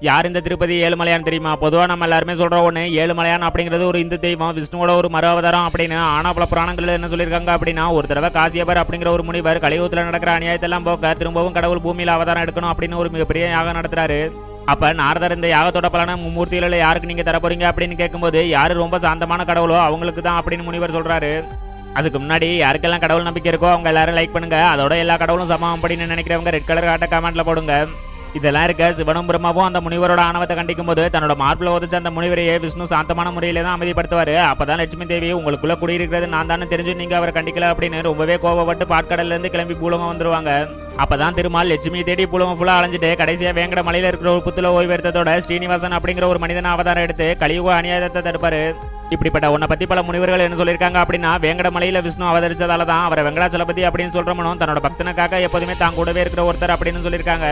யார் இந்த திருப்பதி ஏழுமலையான் தெரியுமா? பொதுவா நம்ம எல்லாருமே சொல்ற ஒண்ணு, ஏழுமலையான் அப்படிங்கிறது ஒரு இந்து தெய்வம், விஷ்ணுவோட ஒரு மறு அவதாரம் அப்படின்னு. ஆனா பல புராணங்கள்ல என்ன சொல்லியிருக்காங்க அப்படின்னா, ஒரு தடவை காசியபர் அப்படிங்கிற ஒரு முனிவர் கலியுகத்துல நடக்கிற அநியாயத்தெல்லாம் போக்க திரும்பவும் கடவுள் பூமியில அவதாரம் எடுக்கணும் அப்படின்னு ஒரு மிகப்பெரிய யாகம் நடத்துறாரு. அப்ப நாரதர் இந்த யாகத்தோட பலனை மும்மூர்த்திகளில் யாருக்கு நீங்க தர போறீங்க அப்படின்னு கேட்கும்போது, யாரு ரொம்ப சாந்தமான கடவுளோ அவங்களுக்கு தான் அப்படின்னு முனிவர் சொல்றாரு. அதுக்கு முன்னாடி யாருக்கெல்லாம் கடவுள் நம்பிக்கை இருக்கோ அவங்க எல்லாரும் லைக் பண்ணுங்க. அதோட எல்லா கடவுளும் சமம் அப்படின்னு நினைக்கிறவங்க ரெட் கலர் காட்ட கமெண்ட்ல போடுங்க. இதெல்லாம் இருக்க சிவனும் பிரம்மாவும் அந்த முனிவரோட ஆணவத்தை கண்டிக்கும் போது தன்னோட மார்பில் உதச்ச அந்த முனிவரையே விஷ்ணு சாந்தமான முறையில தான் அமைதிப்படுத்துவாரு. அப்பதான் லட்சுமி தேவி உங்களுக்குள்ள குடியிருக்கிறது நான் தானே தெரிஞ்சு நீங்க அவரை கண்டிக்கல அப்படின்னு ரொம்பவே கோபப்பட்டு பாட்கடல்ல இருந்து கிளம்பி பூலகம் வந்துருவாங்க. அப்பதான் திருமால் லட்சுமி தேடி பூலகம் ஃபுல்லா அலைஞ்சிட்டு கடைசியா வேங்கட மலையில இருக்கிற ஒரு புத்துல ஓய்வெடுத்ததோட ஸ்ரீனிவாசன் அப்படிங்கிற ஒரு மனிதன அவதாரம் எடுத்து கலியுக அநியாயத்தை தடுப்பாரு. இப்படிப்பட்ட உன்னை பத்தி பல முனிவர்கள் என்ன சொல்லியிருக்காங்க அப்படின்னா, வேங்கட மலையில விஷ்ணு அவதரிச்சதால தான் அவரை வெங்கடாச்சலபதி அப்படின்னு சொல்றவனும் தன்னோட பக்தனுக்காக எப்போதுமே தான் கூடவே இருக்கிற ஒருத்தர் அப்படின்னு சொல்லியிருக்காங்க.